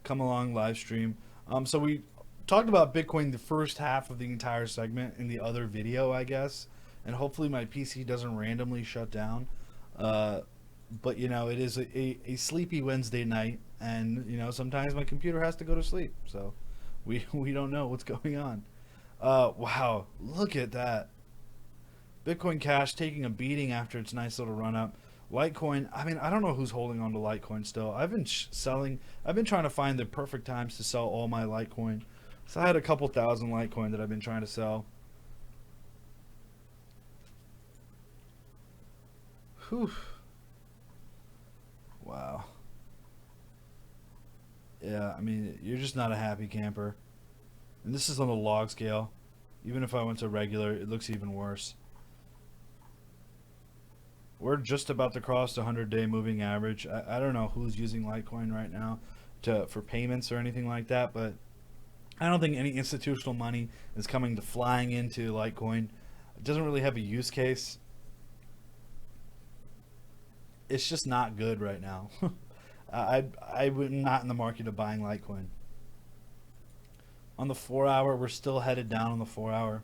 come along live stream. So we talked about Bitcoin the first half of the entire segment in the other video, I guess, and hopefully my PC doesn't randomly shut down. But it is a sleepy Wednesday night, and sometimes my computer has to go to sleep, so we don't know what's going on. Wow, look at that. Bitcoin Cash taking a beating after its nice little run up. Litecoin, I mean, I don't know who's holding on to Litecoin still. I've been selling, I've been trying to find the perfect times to sell all my Litecoin. So I had a couple thousand Litecoin that I've been trying to sell. Whew. Wow. Yeah, I mean, you're just not a happy camper. And this is on the log scale. Even if I went to regular, it looks even worse. We're just about to cross the 100-day moving average. I don't know who's using Litecoin right now for payments or anything like that, but I don't think any institutional money is coming to flying into Litecoin. It doesn't really have a use case. It's just not good right now. I'm not in the market of buying Litecoin. On the 4-hour, we're still headed down on the 4-hour.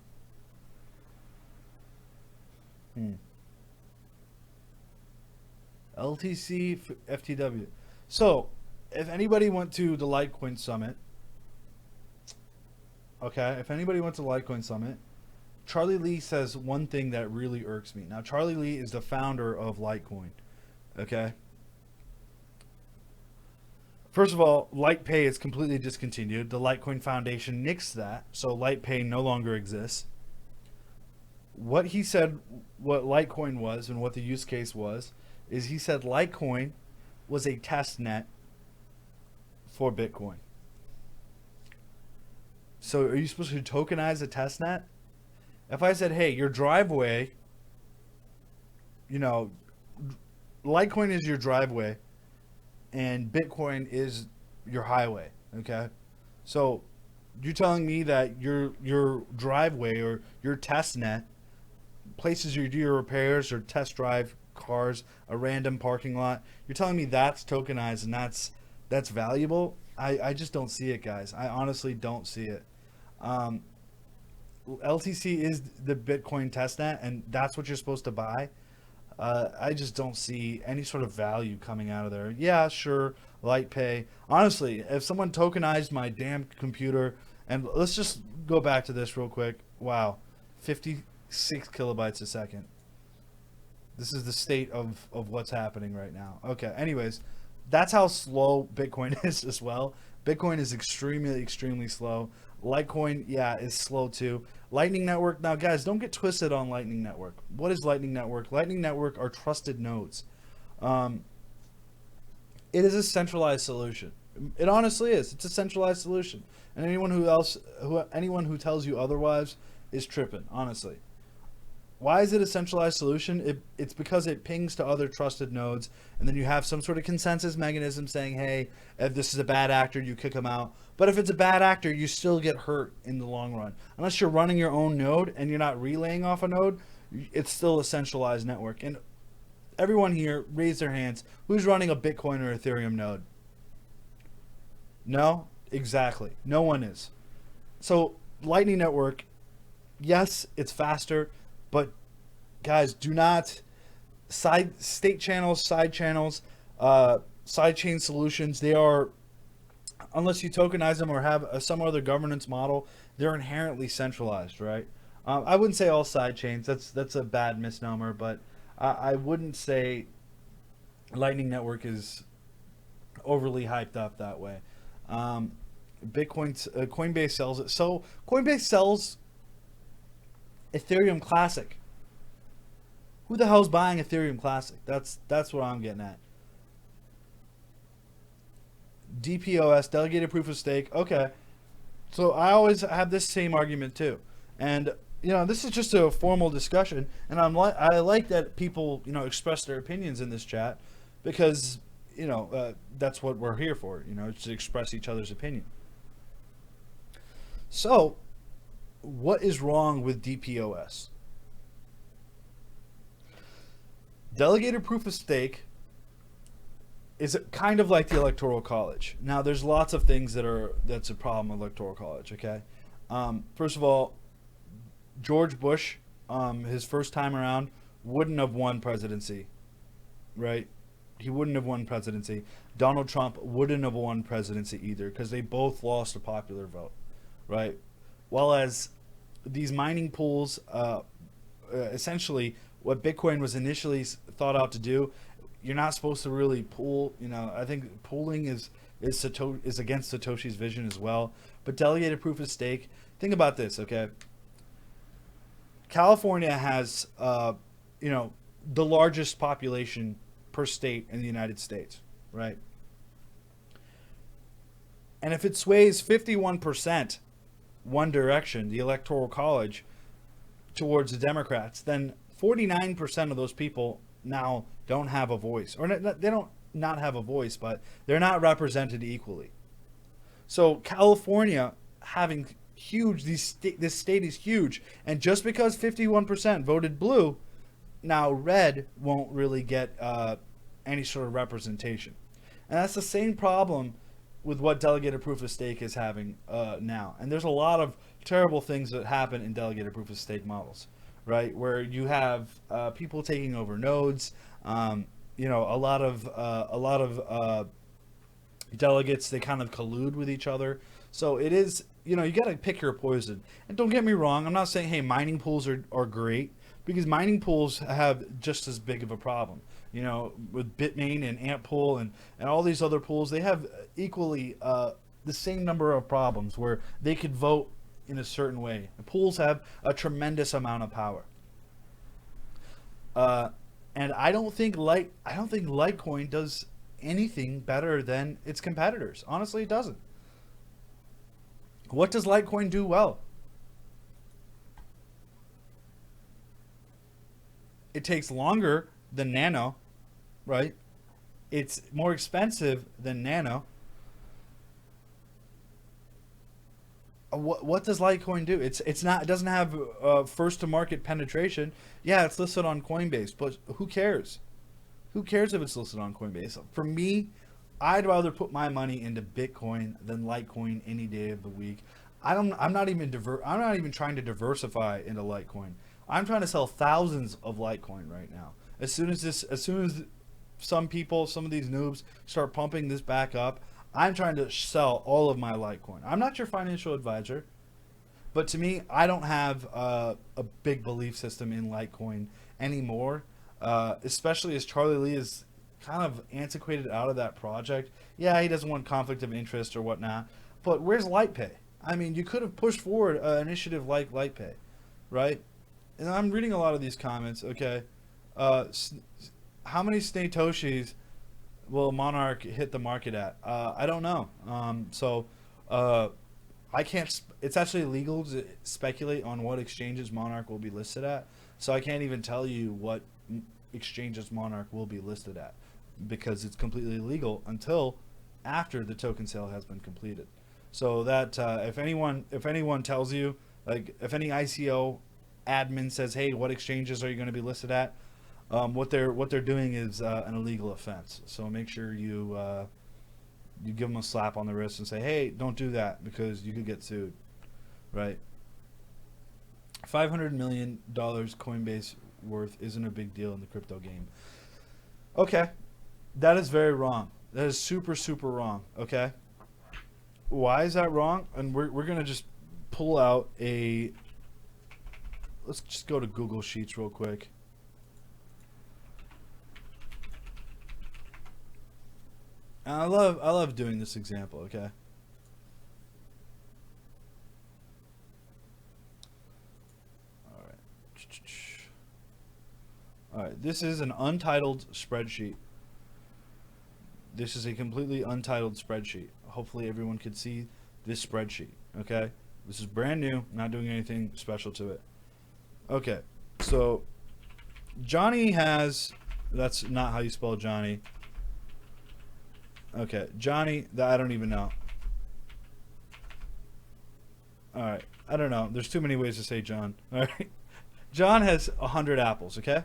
LTC FTW. So, if anybody went to the Litecoin Summit, Charlie Lee says one thing that really irks me. Now, Charlie Lee is the founder of Litecoin. Okay. First of all, LitePay is completely discontinued. The Litecoin Foundation nixed that, so LitePay no longer exists. What he said, what Litecoin was and what the use case was, is he said Litecoin was a test net for Bitcoin. So are you supposed to tokenize a test net? If I said, hey, your driveway, Litecoin is your driveway and Bitcoin is your highway, okay? So you're telling me that your driveway or your test net, places you do your repairs or test drive cars, a random parking lot, you're telling me that's tokenized and that's valuable? I just don't see it, guys. I honestly don't see it. LTC is the Bitcoin testnet, and that's what you're supposed to buy. I just don't see any sort of value coming out of there. Yeah, sure, LitePay. Honestly, if someone tokenized my damn computer, and let's just go back to this real quick. Wow, 56 kilobytes a second. This is the state of what's happening right now. Okay, anyways, that's how slow Bitcoin is as well. Bitcoin is extremely, extremely slow. Litecoin, yeah, is slow too. Lightning Network, now guys, don't get twisted on Lightning Network. What is Lightning Network? Lightning Network are trusted nodes. It is a centralized solution. It honestly is. It's a centralized solution. And anyone who tells you otherwise is tripping, honestly. Why is it a centralized solution? It's because it pings to other trusted nodes, and then you have some sort of consensus mechanism saying, hey, if this is a bad actor, you kick them out. But if it's a bad actor, you still get hurt in the long run. Unless you're running your own node and you're not relaying off a node, it's still a centralized network. And everyone here, raise their hands. Who's running a Bitcoin or Ethereum node? No? Exactly. No one is. So Lightning Network, yes, it's faster. But guys, do not state channels, side channels, side chain solutions. They are, unless you tokenize them or have some other governance model, they're inherently centralized, right? I wouldn't say all side chains. That's a bad misnomer, but I wouldn't say Lightning Network is overly hyped up that way. Coinbase sells it. So Coinbase sells Ethereum Classic. Who the hell's buying Ethereum Classic? That's what I'm getting at. DPoS, Delegated Proof of Stake. Okay. So I always have this same argument too. And this is just a formal discussion, and I like that people, express their opinions in this chat, because that's what we're here for, to express each other's opinion. So what is wrong with DPoS? Delegated proof of stake is kind of like the Electoral College. Now, there's lots of things that's a problem with Electoral College. Okay, first of all, George Bush, his first time around, wouldn't have won presidency, right? He wouldn't have won presidency. Donald Trump wouldn't have won presidency either because they both lost a popular vote, right? While as these mining pools, essentially, what Bitcoin was initially thought out to do, you're not supposed to really pool. You know, I think pooling is against Satoshi's vision as well. But delegated proof of stake. Think about this, okay? California has, the largest population per state in the United States, right? And if it sways 51% one direction, the Electoral College, towards the Democrats, then 49% of those people now don't have a voice. Or they don't not have a voice, but they're not represented equally. So California having huge, this state is huge. And just because 51% voted blue, now red won't really get any sort of representation. And that's the same problem with what delegated proof of stake is having now. And there's a lot of terrible things that happen in delegated proof of stake models, right? Where you have people taking over nodes, a lot of delegates, they kind of collude with each other. So it is, you got to pick your poison. And don't get me wrong, I'm not saying, hey, mining pools are great, because mining pools have just as big of a problem. With Bitmain and Antpool and all these other pools, they have equally the same number of problems where they could vote in a certain way. The pools have a tremendous amount of power. And I don't think Litecoin does anything better than its competitors. Honestly, it doesn't. What does Litecoin do well? It takes longer than Nano, right? It's more expensive than Nano. What does Litecoin do? It doesn't have first to market penetration. Yeah, it's listed on Coinbase, but who cares? Who cares if it's listed on Coinbase? For me, I'd rather put my money into Bitcoin than Litecoin any day of the week. I'm not even trying to diversify into Litecoin. I'm trying to sell thousands of Litecoin right now. As soon as some of these noobs start pumping this back up, I'm trying to sell all of my Litecoin. I'm not your financial advisor, but to me, I don't have a big belief system in Litecoin anymore, especially as Charlie Lee is kind of antiquated out of that project. Yeah, he doesn't want conflict of interest or whatnot, but where's LitePay? I mean, you could have pushed forward an initiative like LitePay, right? And I'm reading a lot of these comments, okay? How many Sneh will Monarch hit the market at? I don't know. I can't. It's actually illegal to speculate on what exchanges Monarch will be listed at. So I can't even tell you what exchanges Monarch will be listed at, because it's completely illegal until after the token sale has been completed. So that if anyone tells you, like if any ICO admin says, hey, what exchanges are you going to be listed at? What they're doing is an illegal offense. So make sure you give them a slap on the wrist and say, hey, don't do that, because you could get sued, right? $500 million Coinbase worth isn't a big deal in the crypto game. Okay, that is very wrong. That is super, super wrong. Okay, why is that wrong? And we're gonna just pull out a. Let's just go to Google Sheets real quick. And I love doing this example, okay? All right, this is an untitled spreadsheet. This is a completely untitled spreadsheet. Hopefully everyone can see this spreadsheet, okay? This is brand new, not doing anything special to it. Okay, so Johnny has, that's not how you spell Johnny. Okay, Johnny, I don't even know. All right, I don't know. There's too many ways to say John. All right, John has 100 apples, okay?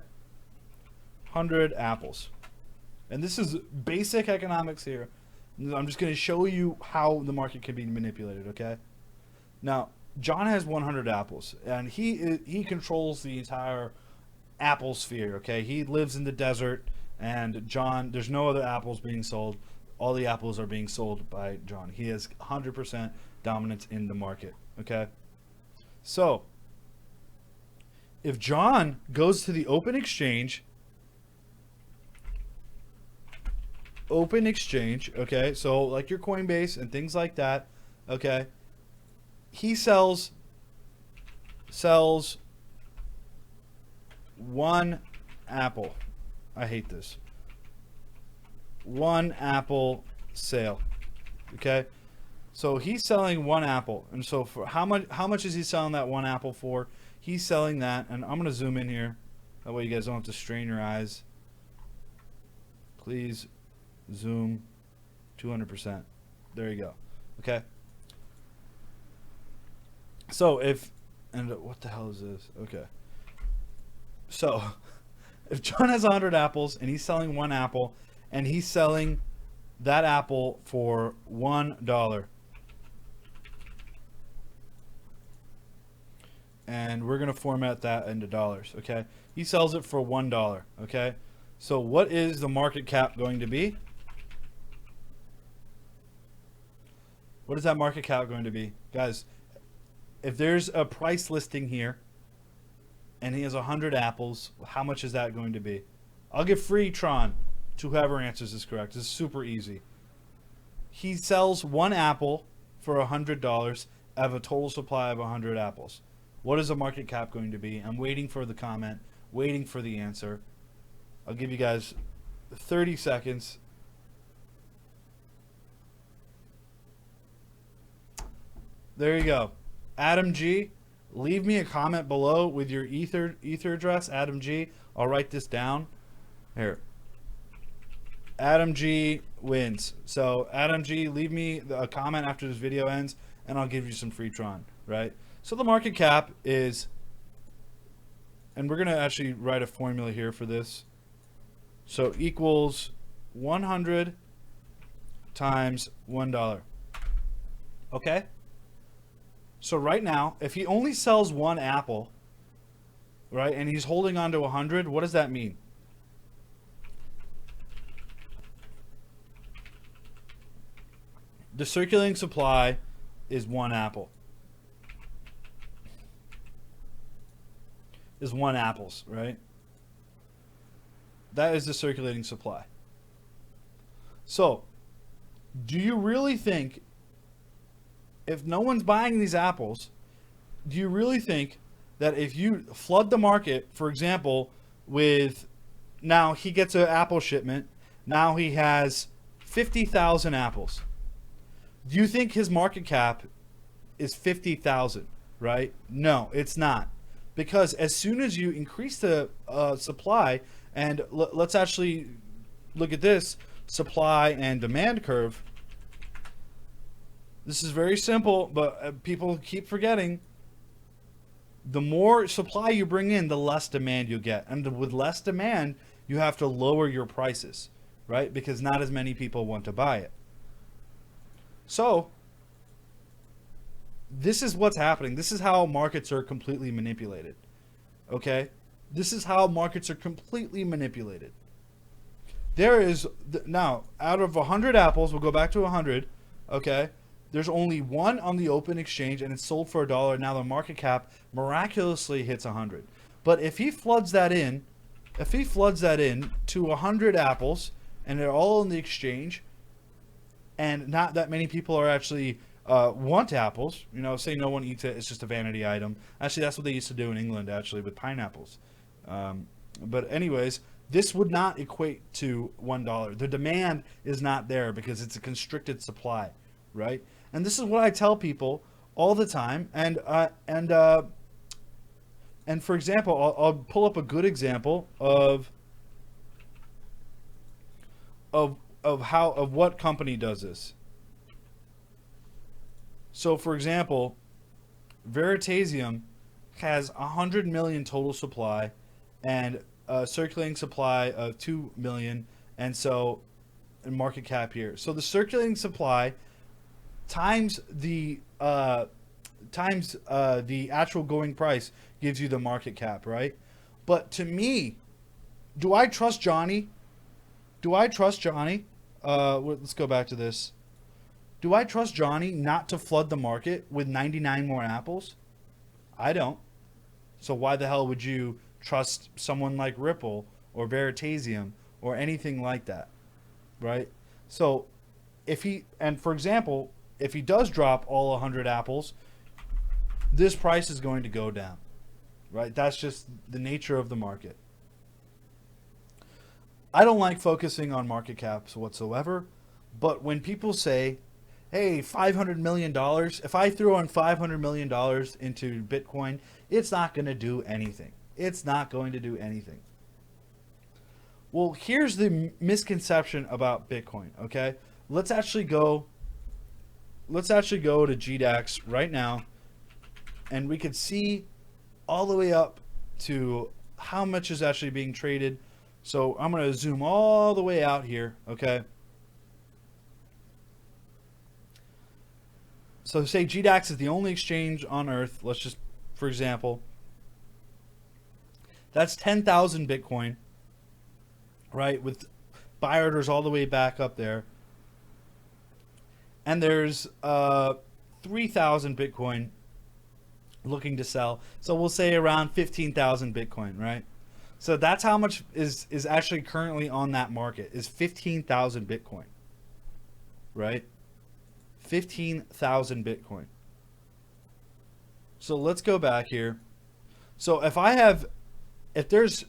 100 apples. And this is basic economics here. I'm just going to show you how the market can be manipulated, okay? Now, John has 100 apples, and he controls the entire apple sphere, okay? He lives in the desert, and John, there's no other apples being sold. All the apples are being sold by John. He has 100% dominance in the market, okay? So, if John goes to the open exchange, okay, so like your Coinbase and things like that, okay, he sells one apple. I hate this. One apple sale, okay? So he's selling one apple, and so for how much is he selling that one apple for? He's selling that, and I'm gonna zoom in here, that way you guys don't have to strain your eyes. Please zoom 200%. There you go. Okay. So what the hell is this? Okay. So if John has 100 apples and he's selling one apple, and he's selling that apple for $1, and we're going to format that into dollars, okay? He sells it for $1, okay? So what is the market cap going to be? What is that market cap going to be? Guys, if there's a price listing here and he has 100 apples, how much is that going to be? I'll give free Tron to whoever answers this correct. This is super easy. He sells one apple for $100 out of a total supply of 100 apples. What is the market cap going to be? I'm waiting for the comment, waiting for the answer. I'll give you guys 30 seconds. There you go. Adam G, leave me a comment below with your ether address. Adam G, I'll write this down. Here. Adam G wins. So Adam G, leave me a comment after this video ends, and I'll give you some free Tron, right? So the market cap is, and we're going to actually write a formula here for this. So equals 100 times $1. Okay? So right now, if he only sells one apple, right, and he's holding on to 100, what does that mean? The circulating supply is one apple. Is one apples, right? That is the circulating supply. So, do you really think, if no one's buying these apples, do you really think that if you flood the market, for example, with, now he gets an apple shipment, now he has 50,000 apples. Do you think his market cap is 50,000, right? No, it's not. Because as soon as you increase the supply, and let's actually look at this supply and demand curve. This is very simple, but people keep forgetting. The more supply you bring in, the less demand you get. And with less demand, you have to lower your prices, right? Because not as many people want to buy it. So, this is what's happening. This is how markets are completely manipulated. Okay? This is how markets are completely manipulated. There is, now, out of 100 apples, we'll go back to 100, okay? There's only one on the open exchange, and it's sold for $1. Now the market cap miraculously hits 100. But if he floods that in, to 100 apples, and they're all in the exchange, and not that many people are actually want apples, you know, say no one eats it, it's just a vanity item. Actually, that's what they used to do in England, actually, with pineapples. But anyways, this would not equate to $1. The demand is not there because it's a constricted supply, right? And this is what I tell people all the time. And for example, I'll pull up a good example of what company does this. So, for example, Veritasium has 100 million total supply and a circulating supply of 2 million, And so, and market cap here. So the circulating supply times the actual going price gives you the market cap, right? But to me, do I trust Johnny? Do I trust Johnny? Let's go back to this. Do I trust Johnny not to flood the market with 99 more apples? I don't. So why the hell would you trust someone like Ripple or Veritasium or anything like that, right? So for example, if he does drop all 100 apples, this price is going to go down, right? That's just the nature of the market. I don't like focusing on market caps whatsoever, but when people say, hey, $500 million, if I throw on $500 million into Bitcoin, it's not going to do anything. It's not going to do anything. Well, here's the misconception about Bitcoin, okay? Let's actually go to GDAX right now, and we could see all the way up to how much is actually being traded. So I'm going to zoom all the way out here, okay? So say GDAX is the only exchange on Earth. Let's just, for example, that's 10,000 Bitcoin, right? With buy orders all the way back up there. And there's 3,000 Bitcoin looking to sell. So we'll say around 15,000 Bitcoin, right? So that's how much is actually currently on that market, is 15,000 Bitcoin, right? 15,000 Bitcoin. So let's go back here. So if there's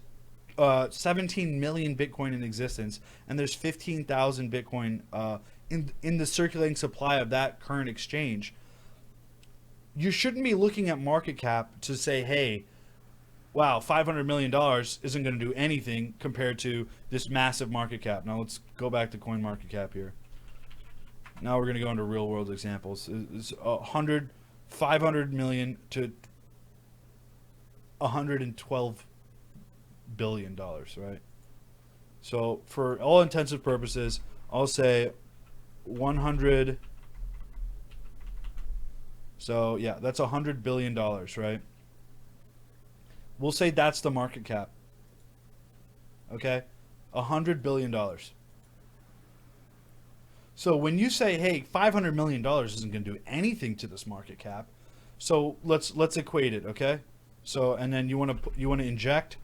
17 million Bitcoin in existence, and there's 15,000 Bitcoin in the circulating supply of that current exchange, you shouldn't be looking at market cap to say, hey, wow, $500 million isn't going to do anything compared to this massive market cap. Now let's go back to coin market cap here. Now we're going to go into real world examples. It's 500 million to $112 billion, right? So for all intensive purposes, I'll say 100. So yeah, that's $100 billion, right? We'll say that's the market cap. Okay? $100 billion. So when you say, hey, $500 million isn't going to do anything to this market cap, so let's equate it, okay? So, and then you want to inject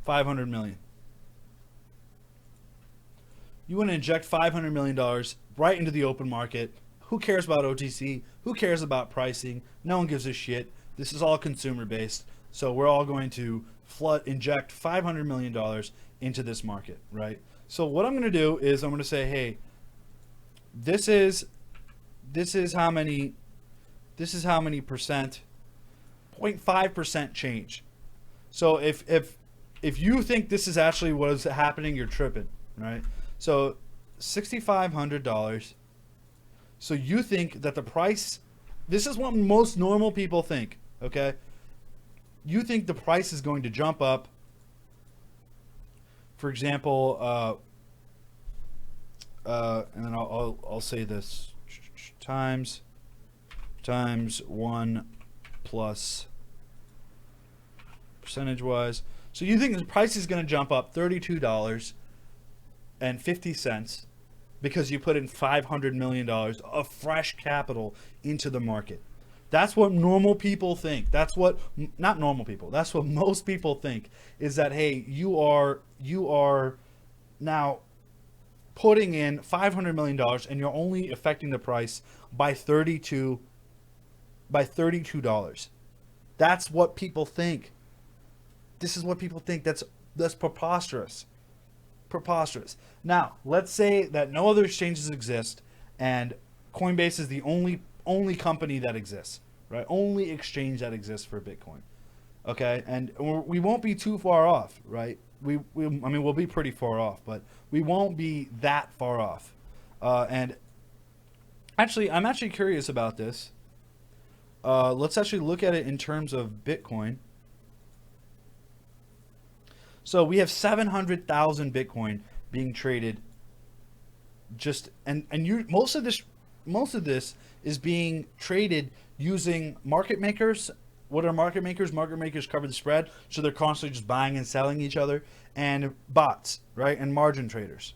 500 million. You want to inject $500 million right into the open market. Who cares about OTC? Who cares about pricing? No one gives a shit. This is all consumer based. So we're all going to inject $500 million into this market, right? So what I'm going to do is I'm going to say, hey, this is how many percent, 0.5% change. So if you think this is actually what is happening, you're tripping, right? So $6,500. So you think that the price, this is what most normal people think, okay? You think the price is going to jump up. For example, and then I'll say this, times 1 plus percentage wise. So you think the price is going to jump up $32.50 because you put in $500 million of fresh capital into the market. That's what normal people think. That's what, not normal people, that's what most people think, is that, hey, you are now putting in $500 million and you're only affecting the price by $32. That's what people think. This is what people think. That's preposterous. Preposterous. Now, let's say that no other exchanges exist and Coinbase is the only company that exists, right? Only exchange that exists for Bitcoin. Okay? And we won't be too far off, right? We'll be pretty far off, but we won't be that far off. And actually, I'm actually curious about this. Let's actually look at it in terms of Bitcoin. So we have 700,000 Bitcoin being traded. Most of this is being traded using market makers. What are market makers? Market makers cover the spread, so they're constantly just buying and selling each other, and bots, right? And margin traders.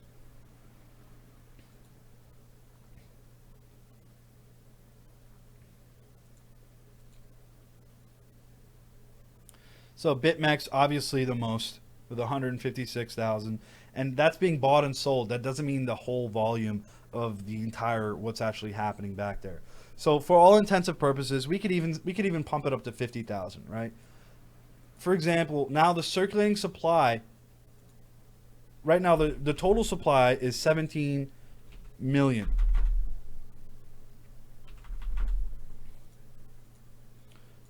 So BitMEX obviously the most with 156,000, and that's being bought and sold. That doesn't mean the whole volume of the entire what's actually happening back there. So for all intensive purposes, we could even pump it up to 50,000, right? For example, now the circulating supply right now, the total supply is 17 million.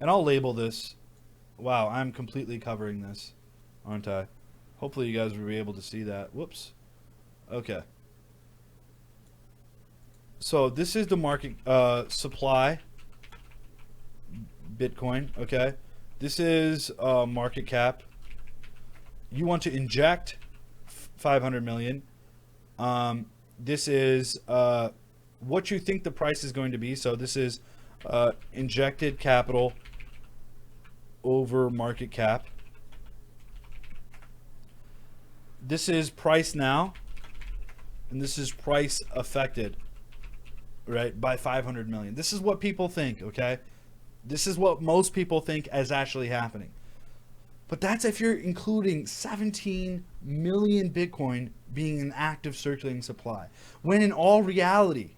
And I'll label this. Wow, I'm completely covering this, aren't I? Hopefully you guys will be able to see that. Whoops. Okay. So this is the market supply Bitcoin, okay? This is market cap. You want to inject 500 million. This is what you think the price is going to be. So this is injected capital over market cap. This is price now, and this is price affected, right, by 500 million. This is what people think, okay? This is what most people think is actually happening. But that's if you're including 17 million Bitcoin being an active circulating supply. When in all reality,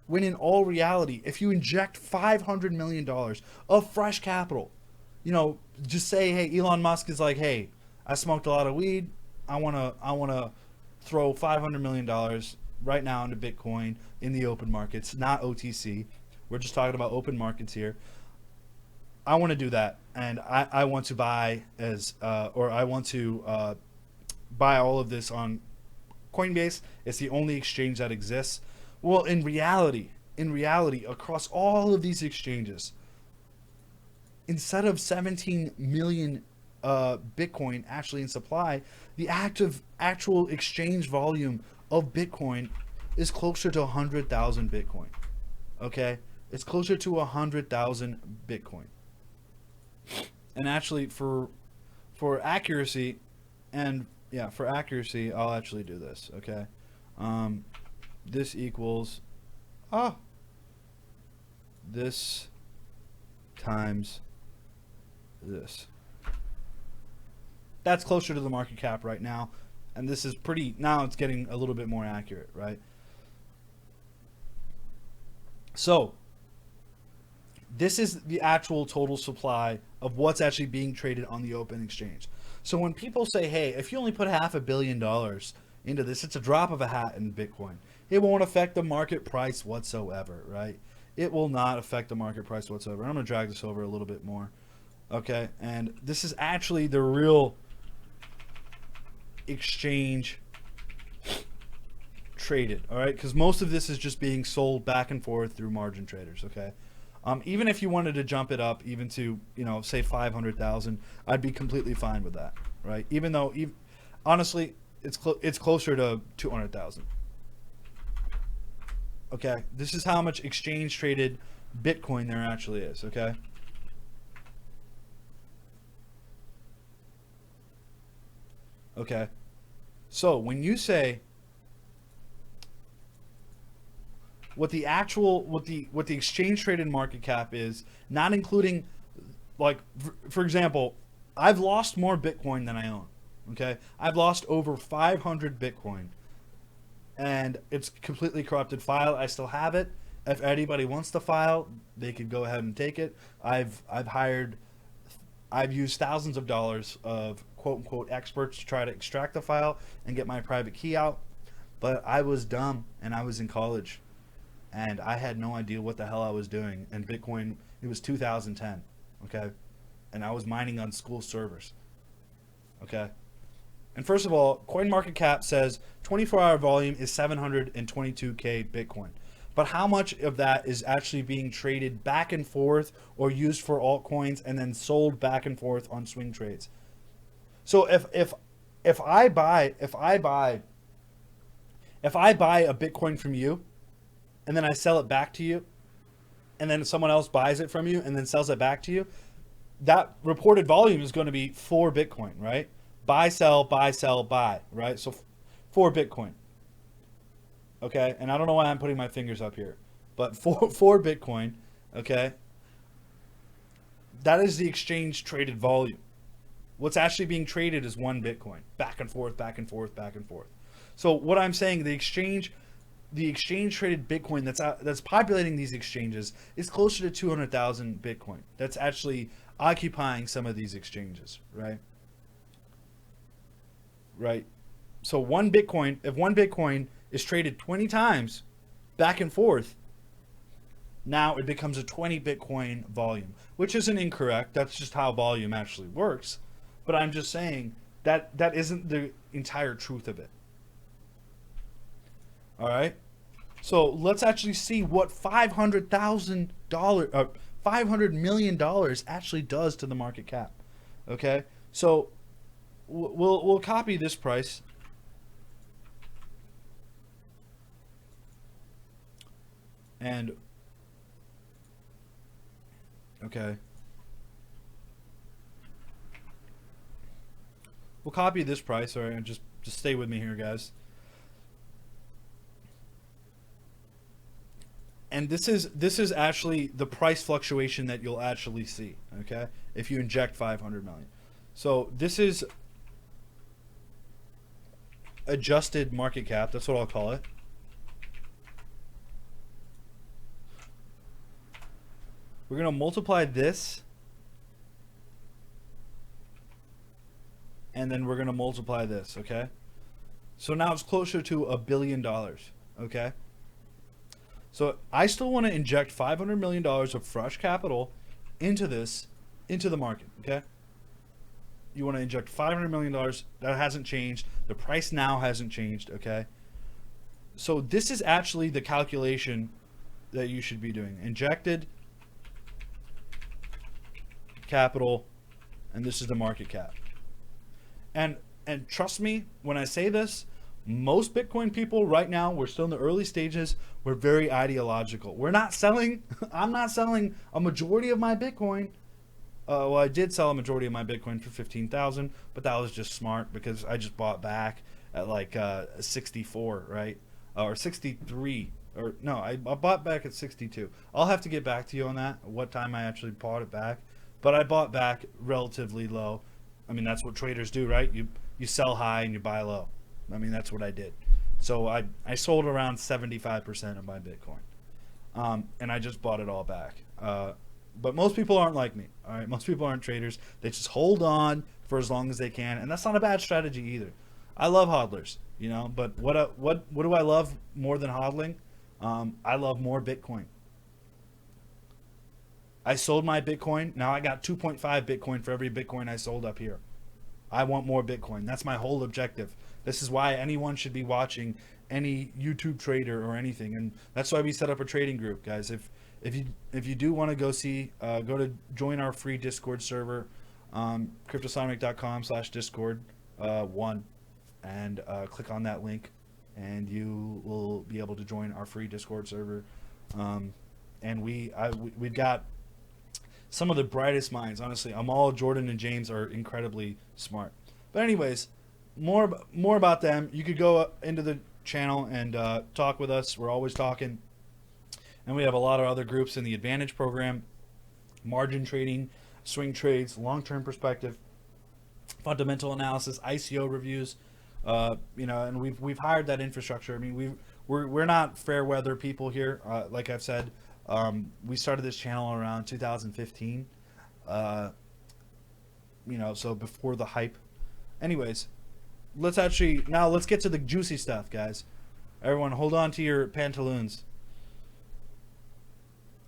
if you inject $500 million of fresh capital, just say, hey, Elon Musk is like, hey, I smoked a lot of weed. I wanna throw $500 million right now into Bitcoin in the open markets, not OTC. We're just talking about open markets here. I want to do that, and I want to buy I want to buy all of this on Coinbase. It's the only exchange that exists. Well, in reality, across all of these exchanges, instead of 17 million Bitcoin actually in supply, the actual exchange volume of Bitcoin is closer to 100,000 Bitcoin. Okay, it's closer to 100,000 Bitcoin. And actually, for accuracy, I'll actually do this. Okay, this equals this times this. That's closer to the market cap right now, and this is now it's getting a little bit more accurate, right? So this is the actual total supply of what's actually being traded on the open exchange. So when people say, hey, if you only put $500 million into this, it's a drop of a hat in Bitcoin. It won't affect the market price whatsoever, right? It will not affect the market price whatsoever. I'm going to drag this over a little bit more. Okay, and this is actually the real exchange traded, all right? Because most of this is just being sold back and forth through margin traders, okay? Even if you wanted to jump it up even to, say 500,000, I'd be completely fine with that, right? Even though, honestly, it's closer to 200,000. Okay, this is how much exchange traded Bitcoin there actually is, okay? Okay, so when you say what the exchange traded market cap is, not including, like, for example, I've lost more Bitcoin than I own. Okay, I've lost over 500 Bitcoin, and it's completely corrupted file. I still have it. If anybody wants the file, they could go ahead and take it. I've used thousands of dollars of quote unquote experts to try to extract the file and get my private key out, but I was dumb and I was in college, and I had no idea what the hell I was doing. And Bitcoin, it was 2010, okay, and I was mining on school servers, okay. And first of all, CoinMarketCap says 24-hour volume is 722K Bitcoin. But how much of that is actually being traded back and forth or used for altcoins and then sold back and forth on swing trades? So if if I buy a Bitcoin from you and then I sell it back to you, and then someone else buys it from you and then sells it back to you, that reported volume is going to be 4 Bitcoin, right? Buy, sell, buy, right? So 4 Bitcoin. Okay, and I don't know why I'm putting my fingers up here, but four Bitcoin, okay? That is the exchange traded volume. What's actually being traded is 1 Bitcoin, back and forth, back and forth, back and forth. So what I'm saying, the exchange traded Bitcoin that's populating these exchanges is closer to 200,000 Bitcoin. That's actually occupying some of these exchanges, right? Right. So if 1 Bitcoin is traded 20 times back and forth, now it becomes a 20 Bitcoin volume, which isn't incorrect. That's just how volume actually works. But I'm just saying that isn't the entire truth of it. All right. So let's actually see what $500 million actually does to the market cap. Okay. So we'll copy this price. And okay. We'll copy this price. All right, and just stay with me here, guys. And this is actually the price fluctuation that you'll actually see, okay? If you inject 500 million. So this is adjusted market cap. That's what I'll call it. We're going to multiply this, and then we're going to multiply this, okay? So now it's closer to $1 billion, okay? So I still want to inject $500 million of fresh capital into the market, okay? You want to inject $500 million. That hasn't changed. The price now hasn't changed, okay? So this is actually the calculation that you should be doing. Injected capital, and this is the market cap. And trust me when I say this, most Bitcoin people right now, we're still in the early stages, we're very ideological. We're not selling, I'm not selling a majority of my Bitcoin. Well, I did sell a majority of my Bitcoin for 15,000, but that was just smart because I just bought back at like 64, right? Or 63, or no, I bought back at 62. I'll have to get back to you on that, what time I actually bought it back. But I bought back relatively low. I mean, that's what traders do, right? You sell high and you buy low. I mean, that's what I did. So I sold around 75% of my Bitcoin. And I just bought it all back. But most people aren't like me. All right, most people aren't traders. They just hold on for as long as they can, and that's not a bad strategy either. I love hodlers, you know. But what do I love more than hodling? I love more Bitcoin. I sold my Bitcoin. Now I got 2.5 Bitcoin for every Bitcoin I sold up here. I want more Bitcoin. That's my whole objective. This is why anyone should be watching any YouTube trader or anything, and that's why we set up a trading group, guys. If you do want to go join our free Discord server, cryptosomniac.com/discord one, and click on that link, and you will be able to join our free Discord server. And we've got some of the brightest minds. Honestly, Amal, Jordan, and James are incredibly smart. But anyways, more about them. You could go into the channel and talk with us. We're always talking. And we have a lot of other groups in the Advantage program, margin trading, swing trades, long-term perspective, fundamental analysis, ICO reviews. And we've hired that infrastructure. I mean, we're not fair weather people here. Like I've said, we started this channel around 2015. So before the hype. Anyways, let's get to the juicy stuff, guys. Everyone, hold on to your pantaloons.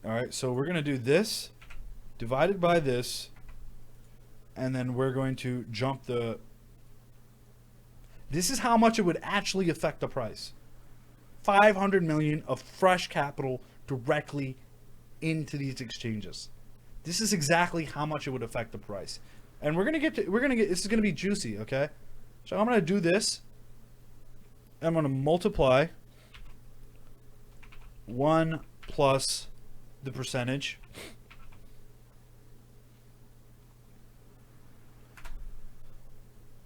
All right, so we're going to do this divided by this, and then we're going to jump the... This is how much it would actually affect the price. 500 million of fresh capital directly into these exchanges. This is exactly how much it would affect the price. And this is going to be juicy, okay? So I'm going to do this. I'm going to multiply 1 plus the percentage.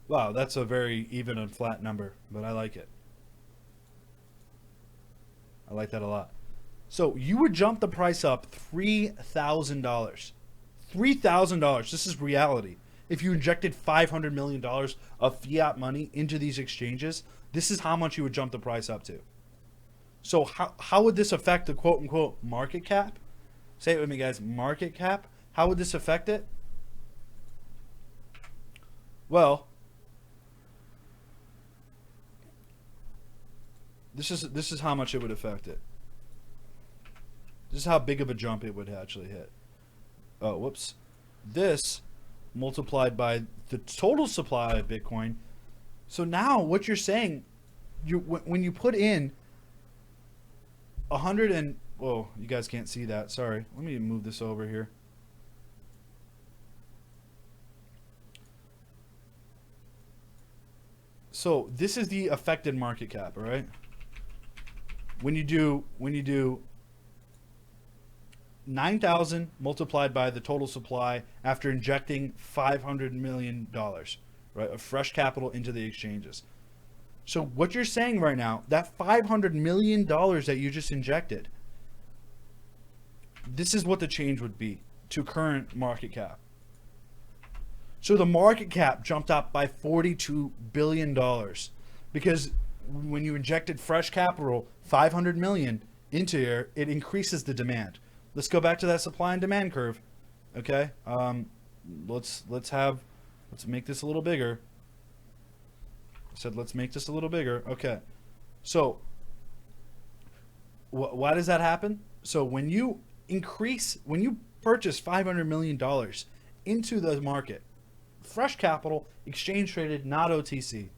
Wow, that's a very even and flat number, but I like it. I like that a lot. So you would jump the price up $3,000. $3,000. This is reality. If you injected $500 million of fiat money into these exchanges, this is how much you would jump the price up to. So how would this affect the quote unquote market cap? Say it with me, guys. Market cap. How would this affect it? Well, this is how much it would affect it. This is how big of a jump it would actually hit. Oh, whoops. This multiplied by the total supply of Bitcoin. So now what you're saying, when you put in 100 and, whoa, you guys can't see that. Sorry. Let me move this over here. So this is the affected market cap, all right? When you do 9,000 multiplied by the total supply after injecting $500 million, right, of fresh capital into the exchanges. So what you're saying right now, that $500 million that you just injected, this is what the change would be to current market cap. So the market cap jumped up by $42 billion because when you injected fresh capital, 500 million into here, it increases the demand. Let's go back to that supply and demand curve. Okay. Let's make this a little bigger. I said, let's make this a little bigger. Okay. So why does that happen? So when you purchase $500 million into the market, fresh capital, exchange traded, not OTC,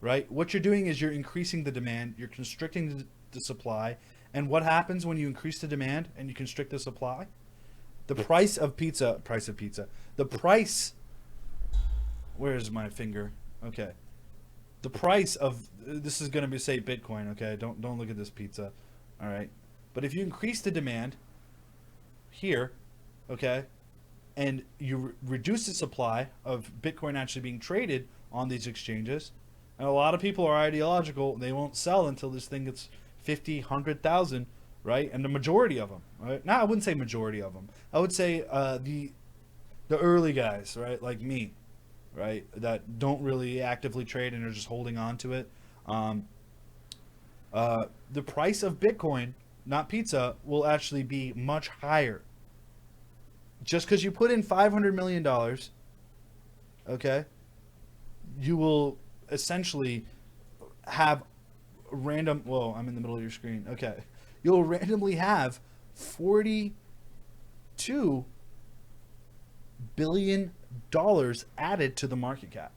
right? What you're doing is you're increasing the demand, you're constricting the supply. And what happens when you increase the demand and you constrict the supply? The price of pizza, where's my finger? Okay. The price of, this is going to be, say, Bitcoin, okay? Don't look at this pizza, all right? But if you increase the demand here, okay, and you reduce the supply of Bitcoin actually being traded on these exchanges, and a lot of people are ideological, they won't sell until this thing gets 50, 100,000, right? And the majority of them, right? Now, I wouldn't say majority of them. I would say the early guys, right? Like me, right? That don't really actively trade and are just holding on to it. The price of Bitcoin, not pizza, will actually be much higher. Just because you put in $500 million, okay, you will essentially have random, whoa, I'm in the middle of your screen. Okay. You'll randomly have $42 billion added to the market cap.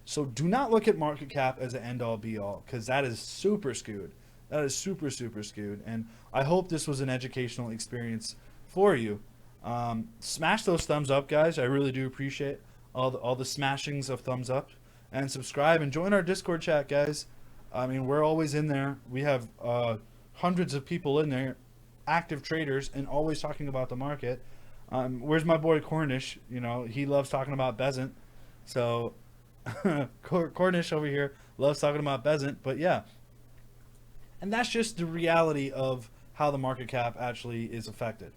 So do not look at market cap as an end all be all, because that is super skewed. That is super, super skewed. And I hope this was an educational experience for you. Smash those thumbs up, guys. I really do appreciate all the smashings of thumbs up, and subscribe and join our Discord chat, guys. I mean, we're always in there. We have hundreds of people in there, active traders, and always talking about the market. Where's my boy Cornish? You know, he loves talking about Bezant. So Cornish over here loves talking about Bezant. But yeah, and that's just the reality of how the market cap actually is affected.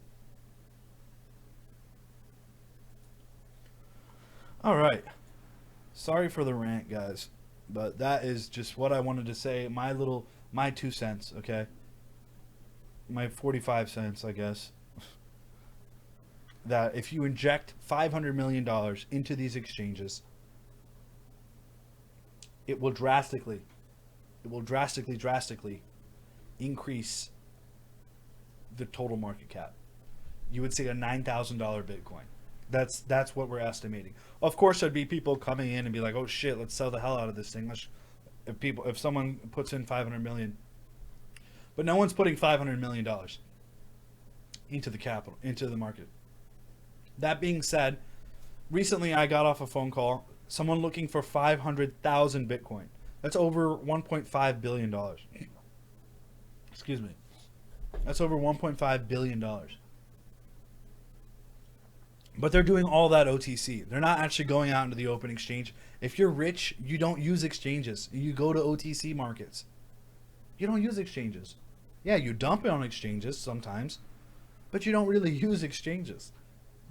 All right. Sorry for the rant, guys. But that is just what I wanted to say. My 2 cents, okay? My 45 cents, I guess. That if you inject $500 million into these exchanges, it will drastically increase the total market cap. You would see a $9,000 Bitcoin. That's what we're estimating. Of course, there'd be people coming in and be like, "Oh shit, let's sell the hell out of this thing." If someone puts in 500 million, but no one's putting $500 million into the market. That being said, recently I got off a phone call. Someone looking for 500,000 Bitcoin. That's over $1.5 billion. Excuse me. That's over $1.5 billion. But they're doing all that OTC. They're not actually going out into the open exchange. If you're rich, you don't use exchanges. You go to OTC markets. You don't use exchanges. Yeah, you dump it on exchanges sometimes, but you don't really use exchanges.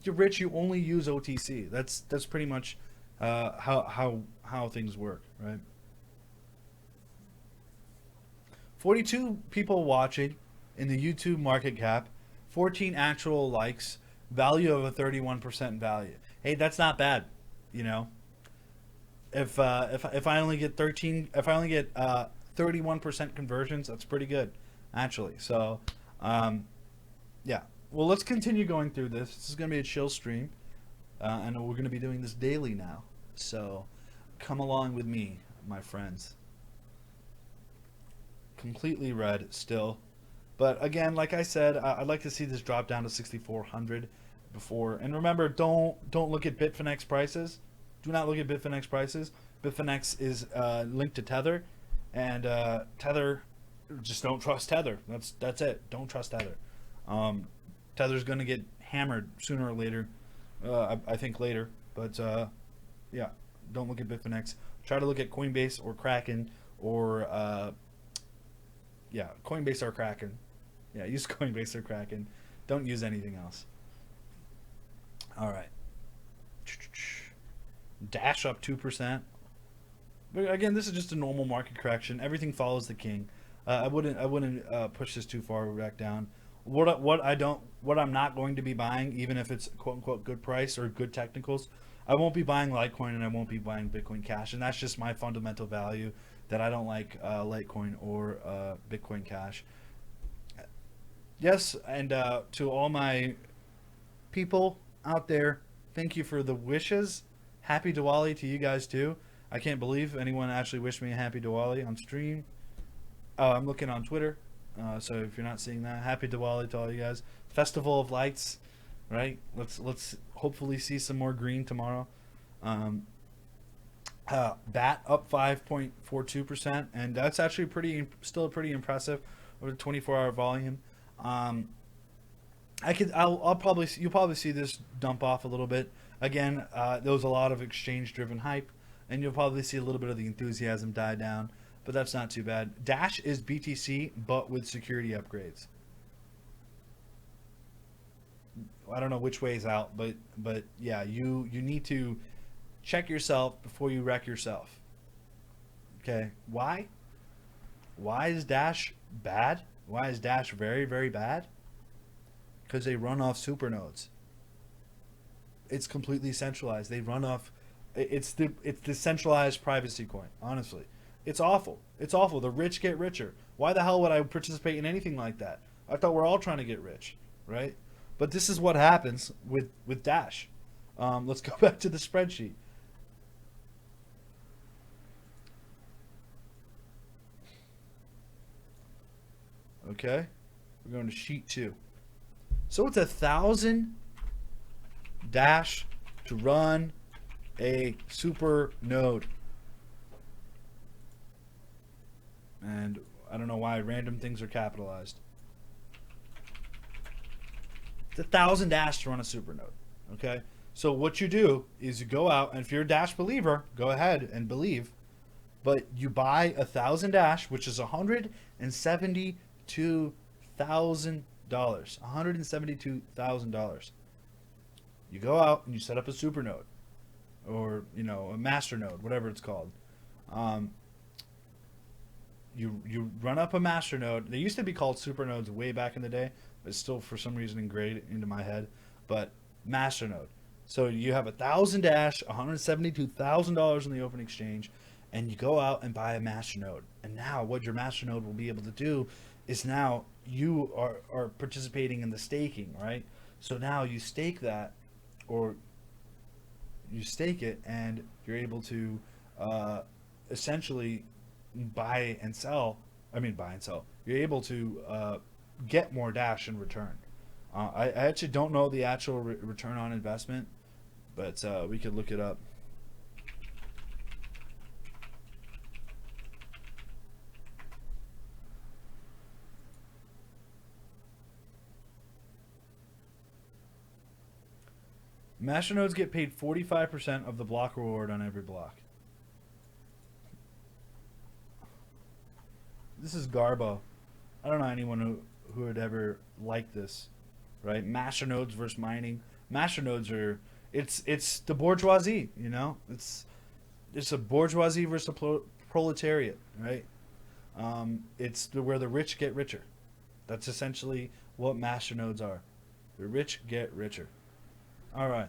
If you're rich, you only use OTC. That's pretty much how things work, right? 42 people watching in the YouTube market cap, 14 actual likes, value of a 31% value. Hey, that's not bad, you know. If I only get 31% conversions, that's pretty good, actually. So, yeah. Well, let's continue going through this. This is going to be a chill stream, and we're going to be doing this daily now. So, come along with me, my friends. Completely red still, but again, like I said, I'd like to see this drop down to 6,400 before. And remember, don't look at Bitfinex prices. Do not look at Bitfinex prices. Bitfinex is linked to Tether, and Tether, just don't trust Tether. That's it. Don't trust Tether. Tether's going to get hammered sooner or later. I think later, but yeah, don't look at Bitfinex. Try to look at Coinbase or Kraken or yeah, Coinbase or Kraken. Yeah, use Coinbase or Kraken. Don't use anything else. All right. Dash up 2%. But again, this is just a normal market correction. Everything follows the king. I wouldn't push this too far back down. What I'm not going to be buying, even if it's quote unquote good price or good technicals, I won't be buying Litecoin and I won't be buying Bitcoin Cash, and that's just my fundamental value that I don't like Litecoin or Bitcoin Cash. Yes, and to all my people out there, thank you for the wishes. Happy Diwali to you guys too. I can't believe anyone actually wished me a happy Diwali on stream. I'm looking on Twitter, so if you're not seeing that, happy Diwali to all you guys. Festival of Lights, right? Let's hopefully see some more green tomorrow. BAT up 5.42%, and that's actually still pretty impressive over the 24-hour volume. You'll probably see this dump off a little bit. Again, there was a lot of exchange-driven hype, and you'll probably see a little bit of the enthusiasm die down, but that's not too bad. Dash is BTC, but with security upgrades. I don't know which way is out, but yeah, you need to check yourself before you wreck yourself. Okay, why? Why is Dash bad? Why is Dash very, very bad? Because they run off supernodes. It's completely centralized. They run off. It's the centralized privacy coin. Honestly, it's awful. It's awful. The rich get richer. Why the hell would I participate in anything like that? I thought we're all trying to get rich, right? But this is what happens with Dash. Let's go back to the spreadsheet. Okay, we're going to sheet 2. So it's 1,000 Dash to run a super node. And I don't know why random things are capitalized. It's 1,000 Dash to run a super node. Okay, so what you do is you go out, and if you're a Dash believer, go ahead and believe, but you buy 1,000 Dash, which is $172,000. $172,000. You go out and you set up a super node, or a master node, whatever it's called. You run up a master node. They used to be called super nodes way back in the day, but it's still for some reason ingrained into my head. But master node. So you have 1,000 Dash, $172,000 in the open exchange, and you go out and buy a master node. And now what your master node will be able to do is now you are participating in the staking, right? So now you stake that, or you stake it, and you're able to essentially buy and sell. You're able to get more Dash in return. I actually don't know the actual return on investment, but we could look it up. Masternodes get paid 45% of the block reward on every block. This is Garbo. I don't know anyone who would ever like this, right? Masternodes versus mining. Masternodes are it's the bourgeoisie, you know. It's a bourgeoisie versus a proletariat, right? Where the rich get richer. That's essentially what masternodes are. The rich get richer. All right.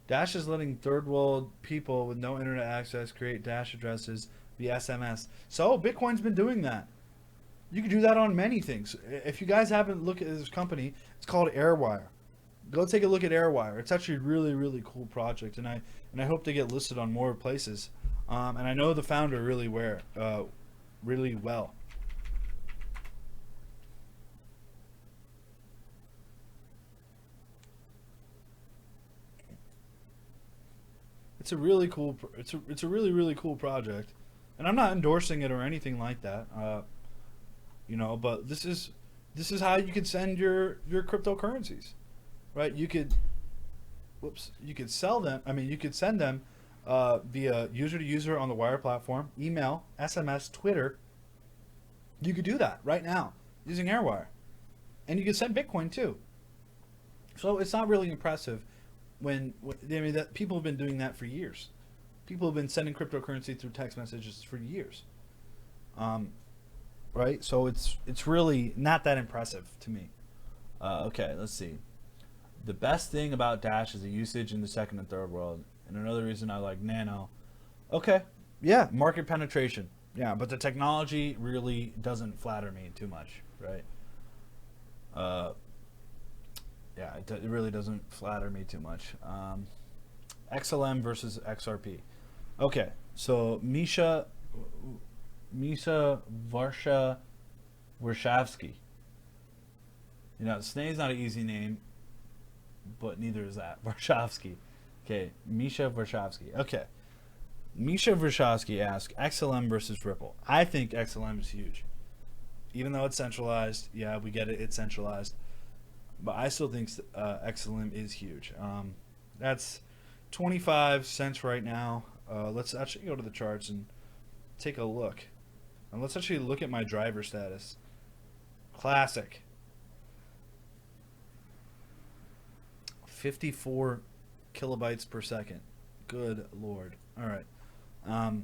Dash is letting third world people with no internet access create Dash addresses via SMS. So Bitcoin's been doing that. You can do that on many things. If you guys haven't looked at this company, it's called Airwire. Go take a look at Airwire. It's actually a really, really cool project, and I hope they get listed on more places. And I know the founder really well. It's a really cool. It's a really, really cool project, and I'm not endorsing it or anything like that. But this is how you could send your cryptocurrencies, right? You could sell them. I mean, you could send them via user to user on the Wire platform, email, SMS, Twitter. You could do that right now using Airwire, and you could send Bitcoin too. So it's not really impressive that people have been doing that for years. People have been sending cryptocurrency through text messages for years. Right? So it's really not that impressive to me. Okay, let's see. The best thing about Dash is the usage in the second and third world. And another reason I like Nano. Okay, yeah, market penetration. Yeah, but the technology really doesn't flatter me too much, right? Yeah, it really doesn't flatter me too much. XLM versus XRP. Okay, so Misha Warshavsky. You know, Sneh's not an easy name, but neither is that. Warshavsky. Okay, Misha Warshavsky. Okay. Misha Warshavsky asks XLM versus Ripple. I think XLM is huge. Even though it's centralized, yeah, we get it, it's centralized. But I still think XLM is huge. That's 25 cents right now. Let's actually go to the charts and take a look. And let's actually look at my driver status. Classic. 54 kilobytes per second. Good Lord. All right. All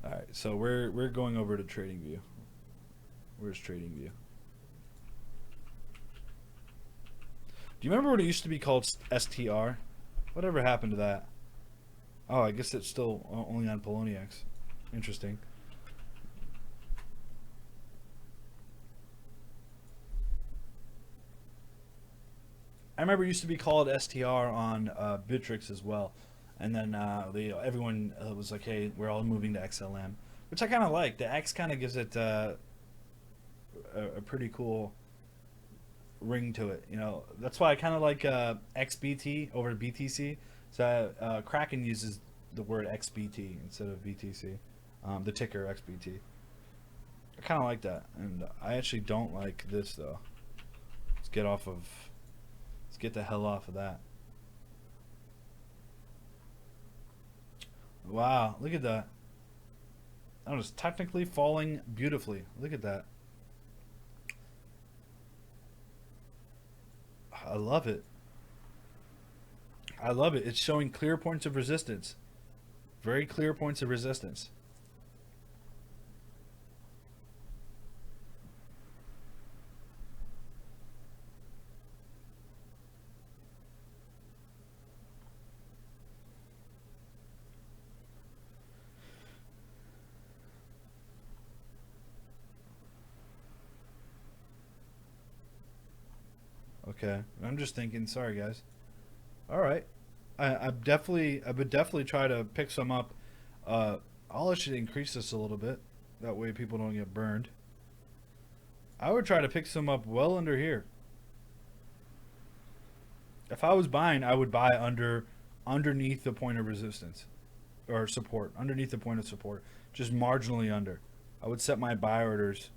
right. So we're going over to TradingView. Where's TradingView? Do you remember what it used to be called STR? Whatever happened to that? Oh, I guess it's still only on Poloniex. Interesting. I remember it used to be called STR on Bittrex as well. And then everyone was like, hey, we're all moving to XLM. Which I kind of like. The X kind of gives it a pretty cool ring to it. You know, that's why I kind of like XBT over BTC. So Kraken uses the word XBT instead of BTC, the ticker XBT. I kind of like that, and I actually don't like this though. Let's get the hell off of that. Wow, look at that. That was technically falling beautifully. Look at that. I love it. I love it. It's showing clear points of resistance. Very clear points of resistance. Okay. I'm just thinking, sorry guys. All right. I would definitely try to pick some up. I'll actually increase this a little bit. That way people don't get burned. I would try to pick some up well under here. If I was buying, I would buy underneath the point of resistance or support, underneath the point of support, just marginally under. I would set my buy orders.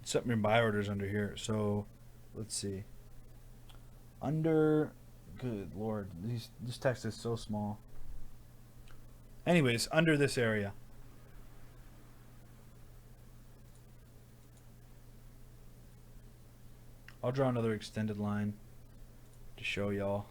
Set my buy orders under here. So let's see. Under, good lord, this text is so small. Anyways, under this area. I'll draw another extended line to show y'all.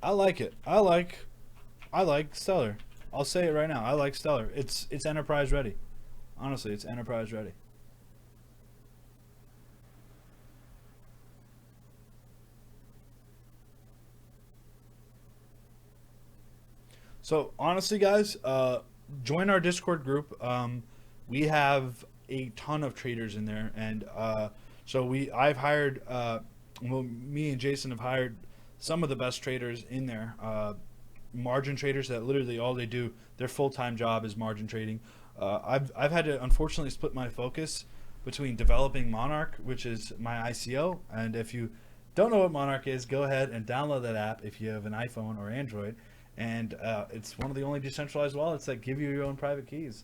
I like it. I like Stellar. I'll say it right now. I like Stellar. It's enterprise ready. Honestly, it's enterprise ready. So honestly, guys, join our Discord group. We have a ton of traders in there, and I've hired. Well, me and Jason have hired some of the best traders in there. Margin traders that literally all they do, their full-time job is margin trading. I've had to unfortunately split my focus between developing Monarch, which is my ICO, and if you don't know what Monarch is, go ahead and download that app if you have an iPhone or Android. And it's one of the only decentralized wallets that give you your own private keys.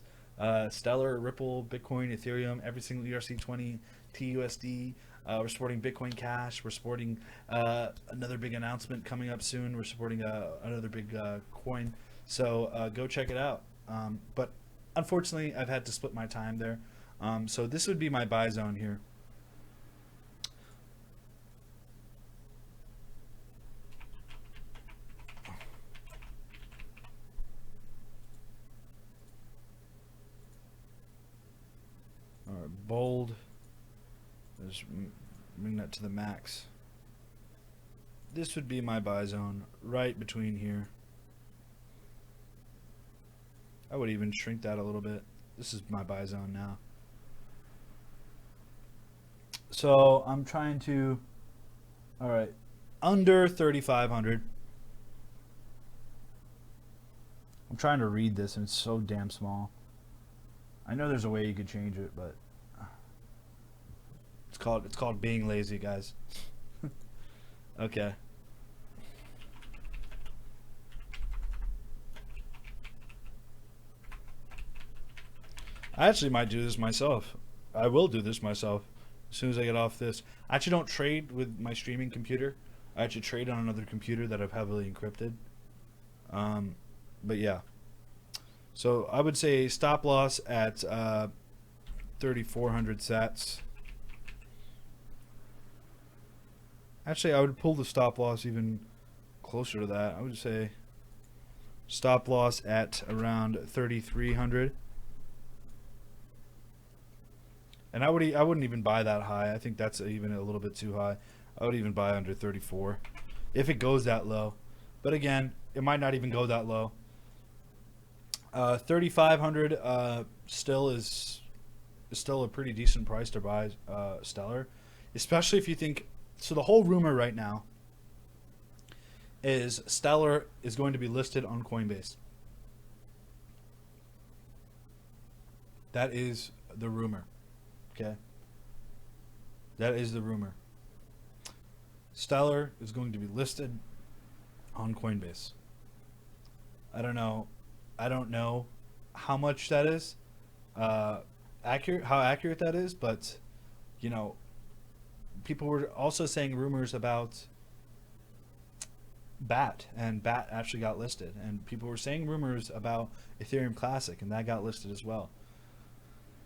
Stellar, Ripple, Bitcoin, Ethereum, every single ERC20, TUSD. We're supporting Bitcoin Cash. We're supporting another big announcement coming up soon. We're supporting another big coin. So go check it out. But unfortunately, I've had to split my time there. So this would be my buy zone here. All right, bold. Just bring that to the max. This would be my buy zone right between here. I would even shrink that a little bit. This is my buy zone now. So I'm trying to, all right, under 3,500. I'm trying to read this and it's so damn small. I know there's a way you could change it, but it's called being lazy, guys. Okay. I actually might do this myself. I will do this myself as soon as I get off this. I actually don't trade with my streaming computer. I actually trade on another computer that I've heavily encrypted. But yeah. So I would say stop loss at 3,400 sats. Actually, I would pull the stop loss even closer to that. I would say stop loss at around 3,300. And I wouldn't even buy that high. I think that's even a little bit too high. I would even buy under 34 if it goes that low. But again, it might not even go that low. 3,500 still is still a pretty decent price to buy Stellar, especially if you think. So the whole rumor right now is Stellar is going to be listed on Coinbase. That is the rumor. Okay. That is the rumor. Stellar is going to be listed on Coinbase. I don't know how much that is accurate, how accurate that is, but you know, people were also saying rumors about BAT, and BAT actually got listed, and people were saying rumors about Ethereum Classic, and that got listed as well.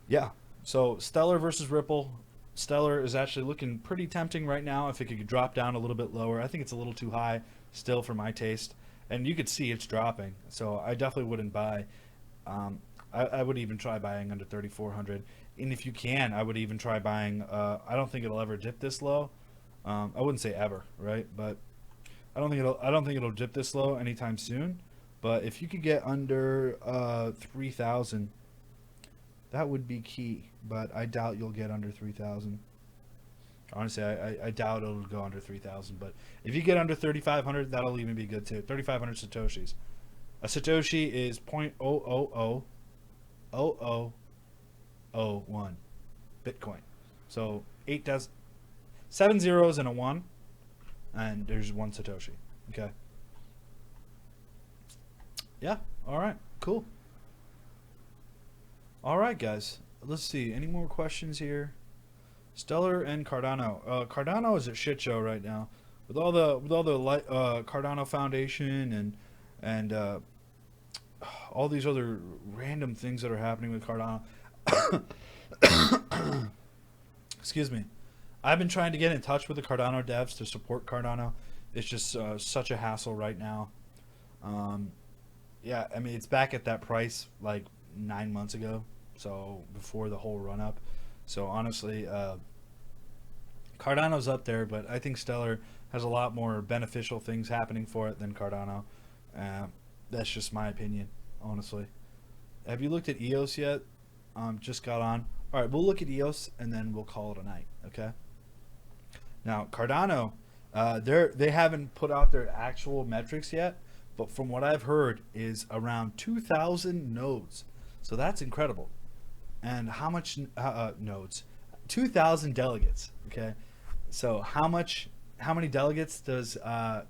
Yeah. So Stellar versus Ripple. Stellar is actually looking pretty tempting right now. If it could drop down a little bit lower, I think it's a little too high still for my taste. And you could see it's dropping, so I definitely wouldn't buy. I would even try buying under 3,400, and if you can, I would even try buying. I don't think it'll ever dip this low. I wouldn't say ever, right? But I don't think it'll dip this low anytime soon. But if you could get under 3,000, that would be key. But I doubt you'll get under 3,000. Honestly, I doubt it'll go under 3,000. But if you get under 3,500, that'll even be good too. 3,500 satoshis. A Satoshi is 0.0000001 Bitcoin. So 7 zeros and a 1, and there's 1 Satoshi. Okay. Yeah. All right. Cool. All right, guys. Let's see. Any more questions here? Stellar and Cardano. Cardano is a shit show right now with all the Cardano Foundation and all these other random things that are happening with Cardano. Excuse me. I've been trying to get in touch with the Cardano devs to support Cardano. It's just such a hassle right now. Yeah, I mean, it's back at that price like 9 months ago, so before the whole run up. So honestly, Cardano's up there, but I think Stellar has a lot more beneficial things happening for it than Cardano. That's just my opinion, honestly. Have you looked at EOS yet? Just got on. All right, we'll look at EOS and then we'll call it a night. Okay. Now Cardano, they haven't put out their actual metrics yet, but from what I've heard is around 2,000 nodes. So that's incredible. And how much nodes? 2,000 delegates. Okay. So how many delegates does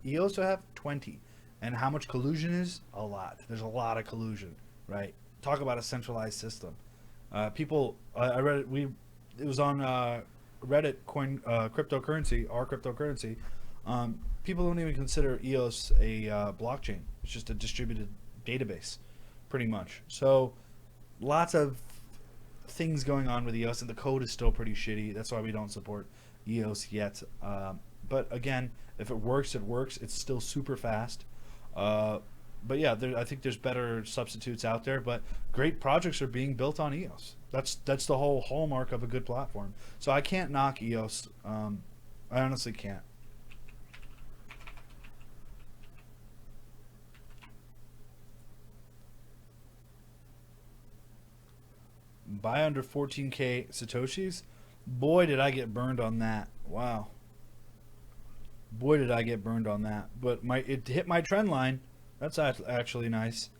EOS have? 20. And how much collusion is? A lot. There's a lot of collusion, right? Talk about a centralized system. People, I read it. It was on Reddit, cryptocurrency, our cryptocurrency. People don't even consider EOS a blockchain. It's just a distributed database, pretty much. So, lots of things going on with EOS, and the code is still pretty shitty. That's why we don't support EOS yet. But again, if it works, it works. It's still super fast. But yeah, I think there's better substitutes out there. But great projects are being built on EOS. That's the whole hallmark of a good platform. So I can't knock EOS. I honestly can't. Buy under 14K Satoshis. Boy, did I get burned on that. Wow. Boy, did I get burned on that. But it hit my trend line. That's actually nice.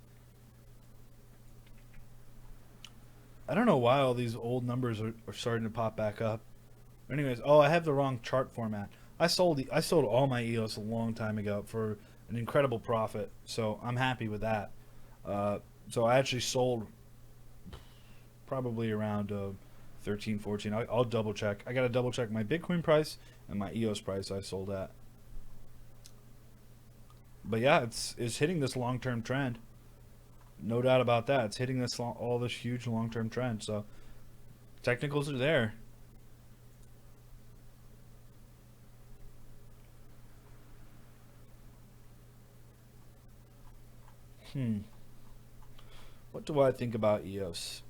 I don't know why all these old numbers are starting to pop back up. Anyways, I have the wrong chart format. I sold all my EOS a long time ago for an incredible profit. So I'm happy with that. So I actually sold probably around 13, 14. I'll double check. I got to double check my Bitcoin price and my EOS price I sold at. But yeah, it's hitting this long-term trend. No doubt about that. It's hitting this huge long-term trend. So technicals are there. What do I think about EOS?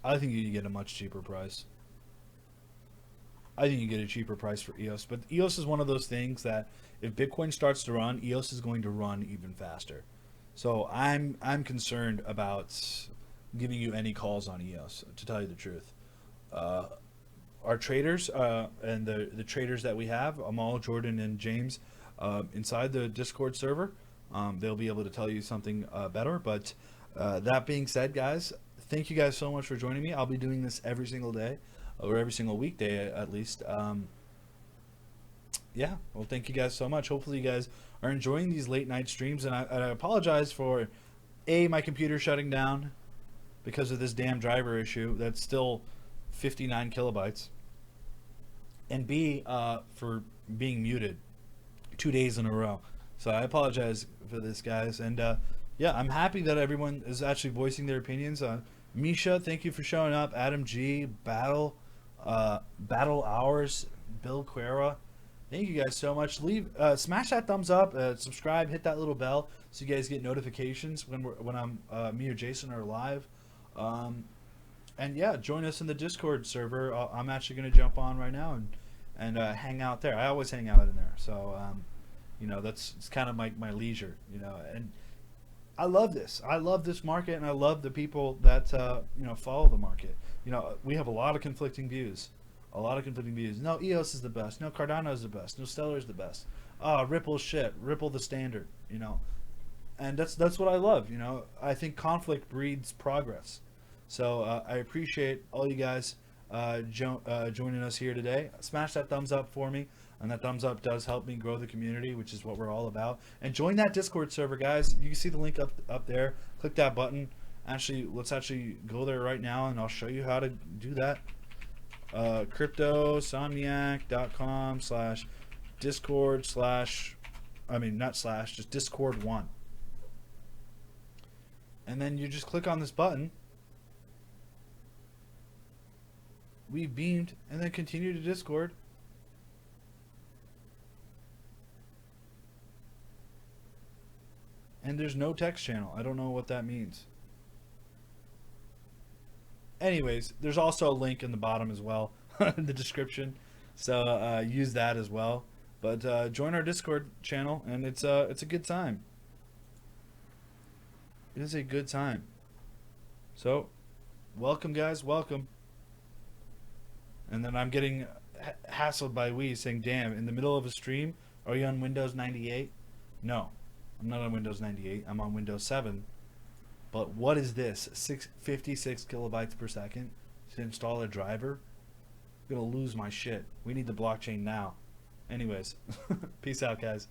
I think you can get a much cheaper price. I think you get a cheaper price for EOS, but EOS is one of those things that if Bitcoin starts to run, EOS is going to run even faster. So I'm concerned about giving you any calls on EOS, to tell you the truth. Our traders and the traders that we have, Amal, Jordan, and James, inside the Discord server, they'll be able to tell you something better. But that being said, guys, thank you guys so much for joining me. I'll be doing this every single day, or every single weekday at least. Yeah, well, thank you guys so much. Hopefully you guys are enjoying these late night streams, and I apologize for my computer shutting down because of this damn driver issue that's still 59 kilobytes, and B, for being muted 2 days in a row. So I apologize for this, guys. And yeah, I'm happy that everyone is actually voicing their opinions. Misha, thank you for showing up. Adam G, Battle Hours, Bill Quera, thank you guys so much. Smash that thumbs up, subscribe, hit that little bell so you guys get notifications when me or Jason are live. And yeah, join us in the Discord server. I'm actually going to jump on right now and hang out there. I always hang out in there, so it's kind of my leisure, and I love this. I love this market, and I love the people that follow the market. We have a lot of conflicting views. No, EOS is the best. No, Cardano is the best. No, Stellar is the best. Ripple shit. Ripple the standard. and that's what I love. You know, I think conflict breeds progress. So I appreciate all you guys joining us here today. Smash that thumbs up for me, and that thumbs up does help me grow the community, which is what we're all about. And join that Discord server, guys. You can see the link up there. Click that button. Actually, let's actually go there right now, and I'll show you how to do that. Cryptosomniac.com/discord/ not slash, just Discord1. And then you just click on this button. We've beamed, and then continue to Discord. And there's no text channel. I don't know what that means. Anyways, there's also a link in the bottom as well, in the description. So use that as well. But join our Discord channel, and it's a good time. It is a good time. So, welcome, guys. Welcome. And then I'm getting hassled by Wee saying, "Damn, in the middle of a stream, are you on Windows 98?" No, I'm not on Windows 98. I'm on Windows 7. But what is this? 56 kilobytes per second to install a driver? I'm gonna lose my shit. We need the blockchain now. Anyways, peace out, guys.